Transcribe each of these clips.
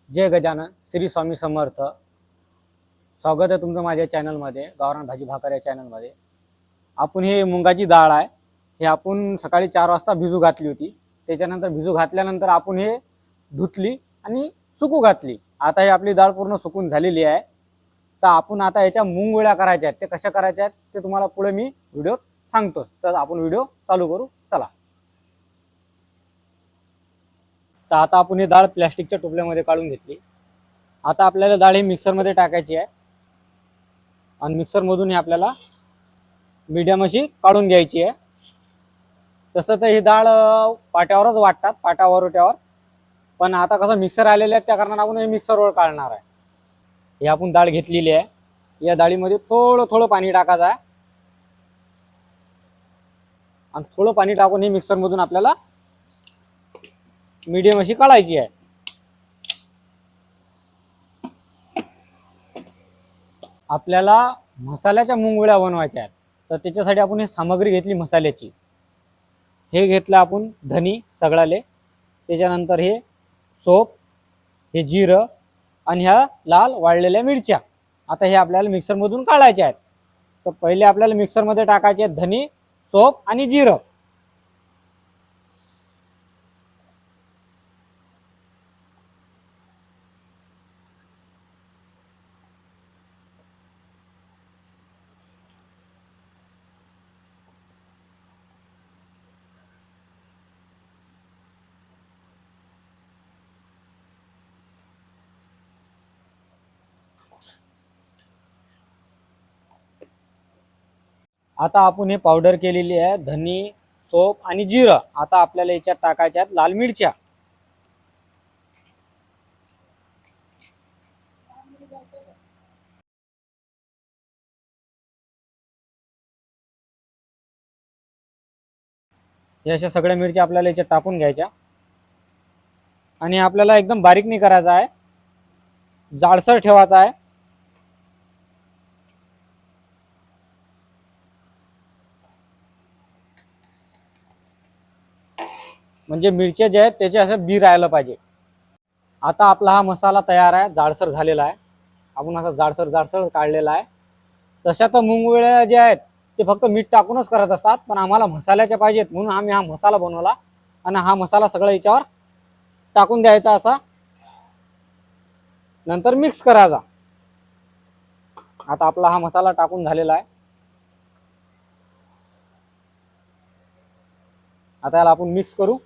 जय गजानन, श्री स्वामी समर्थ. स्वागत आहे तुमचं माझ्या चॅनलमध्ये, गावरान भाजी भाकर या चॅनलमध्ये. आपण हे मुंगाची डाळ आहे, हे आपण सकाळी 4 वाजता भिजू घातली होती. त्याच्यानंतर भिजू घातल्यानंतर आपण हे धुतली आणि सुकू घातली. आता ही आपली डाळ पूर्ण सुकून झालेली आहे. तर आपण आता याच्या मुंगवळ्या करायच्या आहेत. ते कशा करायच्या आहेत ते तुम्हाला पुढे मी व्हिडिओत सांगतो. तर आपण व्हिडिओ चालू करू, चला. तर आता आपण ही डाळ प्लॅस्टिकच्या टोपल्यामध्ये काढून घेतली. आता आपल्याला डाळ ही मिक्सरमध्ये टाकायची आहे आणि मिक्सरमधून ही आपल्याला मीडियम अशी काढून घ्यायची आहे. तसं तर ही डाळ पाट्यावरच वाटतात, पाट्यावर. पण आता कसं मिक्सर आलेले आहेत त्या कारणाने आपण हे मिक्सरवर काढणार आहे. ही आपण डाळ घेतलेली आहे. या डाळीमध्ये थोडं थोडं पाणी टाकायचं आहे आणि थोडं पाणी टाकून ही मिक्सरमधून आपल्याला मीडियम अशी काढायची आहे. आपल्याला मसाल्याच्या मुंगवळ्या बनवायच्या आहेत. तर त्याच्यासाठी आपण ही सामग्री घेतली मसाल्याची. हे घेतलं आपण धनी सगळ्याले, त्याच्यानंतर हे सोप, हे जिरं आणि ह्या लाल वाळलेल्या मिरच्या. आता हे आपल्याला मिक्सरमधून काढायचे आहेत. तर पहिले आपल्याला मिक्सरमध्ये टाकायचे आहेत धनी, सोप आणि जिरं. आता आपण हे पावडर केलेली आहे धनी, सोप आणि जिरं. आता आपल्याला याच्यात टाकायच्या आहेत लाल मिरच्या. या अशा सगळ्या मिरच्या आपल्याला याच्यात टाकून घ्यायच्या आणि आपल्याला एकदम बारीक नाही करायचा आहे, जाडसर ठेवायचा आहे. म्हणजे मिरच्या ज्या आहेत त्याचे असं बी राहायला पाहिजे. आता आपला हा मसाला तयार आहे, जाडसर झालेला आहे. आपण असा जाडसर काढलेला आहे. तशा तर मुंगवळ्या जे आहेत ते फक्त मीठ टाकूनच करत असतात, पण आम्हाला मसाल्याच्या पाहिजेत म्हणून आम्ही हा मसाला बनवला आणि हा मसाला सगळं याच्यावर टाकून द्यायचा. असा नंतर मिक्स करायचा. आता आपला हा मसाला टाकून झालेला आहे. आता याला आपण मिक्स करू.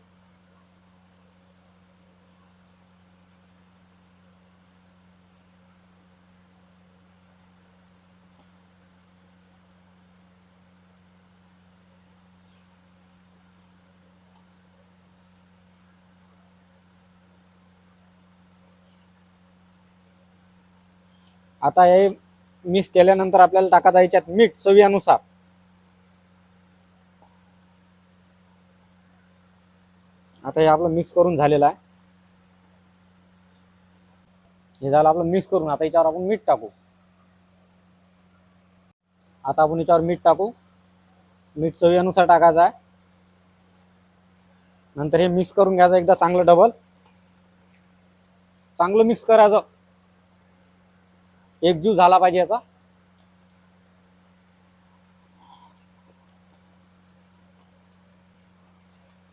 आता हे मिक्स केल्यानंतर आपल्याला टाकायचं याच्यात मीठ चवीनुसार. आता हे आपलं मिक्स करून झालेलं आहे. हे झालं आपलं मिक्स करून. आता याच्यावर आपण मीठ टाकू. आता आपण याच्यावर मीठ टाकू. मीठ चवीनुसार टाकायचं आहे. नंतर हे मिक्स करून घ्यायचं एकदा चांगलं डबल. चांगलं मिक्स करायचं, एकजीव झाला पाहिजे याचा.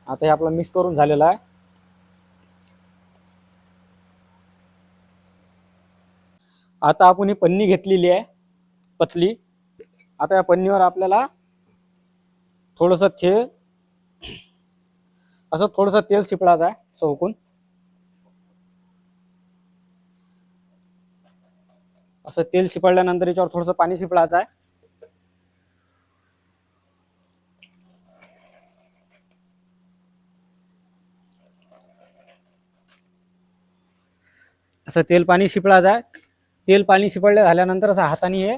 आता हे आपलं मिक्स करून झालेलं आहे. आता आपण ही पन्नी घेतलेली आहे पतली. आता या पन्नीवर आपल्याला थोडंसं तेल शिपडायचं आहे चौकून. असं तेल शिपडल्यानंतर याच्यावर थोडंसं पाणी शिपडायचं आहे. असं तेल पाणी शिपडायचं आहे. तेल पाणी शिपडले झाल्यानंतर असं हाताने हे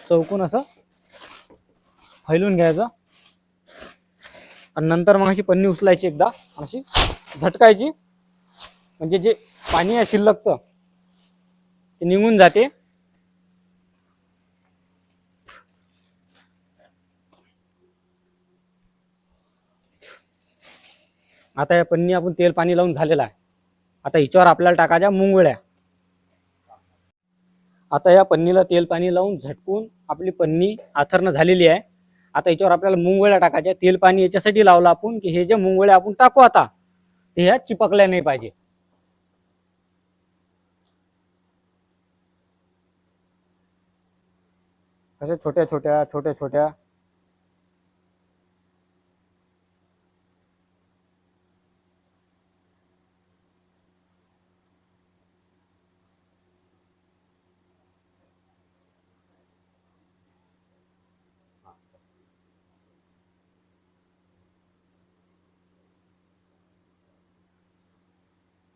चौकून असं फैलून घ्यायचं आणि नंतर मग अशी पन्नी उचलायची एकदा, अशी झटकायची. म्हणजे जे पाणी आहे शिल्लकचं ते निघून जाते. आता या पन्नी आपण तेल पाणी लावून झालेला आहे. आता हिच्यावर आपल्याला टाकायच्या मुंगवळ्या. आता या पन्नीला तेल पाणी लावून झटकून आपली पन्नी आथरणं झालेली आहे. आता याच्यावर आपल्याला मुंगवळ्या टाकायच्या. तेल पाणी याच्यासाठी लावलं आपण की हे जे मुंगवळ्या आपण टाकू आता ते ह्या चिपकल्या नाही पाहिजे. असे छोट्या छोट्या छोट्या छोट्या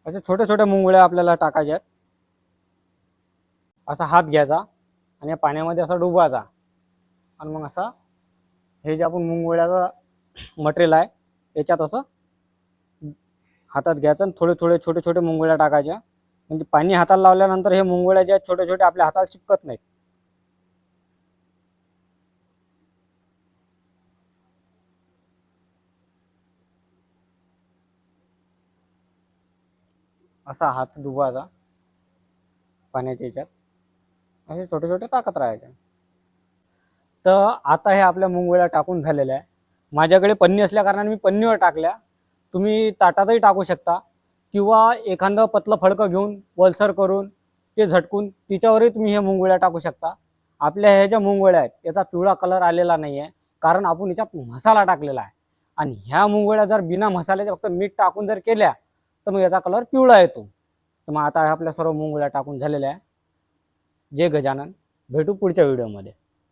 अशा छोट्या छोट्या मुंगवळ्या आपल्याला टाकायच्या. असा हात घ्यायचा आणि या पाण्यामध्ये असा डुबवायचा आणि मग असा हे जे आपण मुंगवळ्याचं मटेरियल आहे याच्यात असं हातात घ्यायचं आणि थोडे थोडे छोटे छोटे मुंगवळ्या टाकायच्या. म्हणजे पाणी हाताला लावल्यानंतर हे मुंगवळ्या ज्या छोटे छोटे आपल्या हाताला चिपकत नाहीत. असा हात डुबवायचा पाण्याच्या याच्यात, असे छोटे छोटे टाकत राहायचे. तर आता हे आपल्या मुंगवळ्या टाकून झालेल्या आहे. माझ्याकडे पन्नी असल्या कारणाने मी पन्नीवर टाकल्या. तुम्ही ताटातही टाकू शकता किंवा एखादं पतलं फडकं घेऊन वलसर करून ते झटकून तिच्यावरही तुम्ही हे मुंगवळ्या टाकू शकता. आपल्या ह्या ज्या मुंगवळ्या आहेत याचा पिवळा कलर आलेला नाही आहे कारण आपण याच्यात मसाला टाकलेला आहे. आणि ह्या मुंगवळ्या जर बिना मसाल्याच्या फक्त मीठ टाकून जर केल्या तर मग याचा कलर पिवळा येतो. तर मग आता आपल्या सर्व मुंगवळ्या टाकून झालेल्या आहे. जय गजानन. भेटू पुढच्या व्हिडिओमध्ये.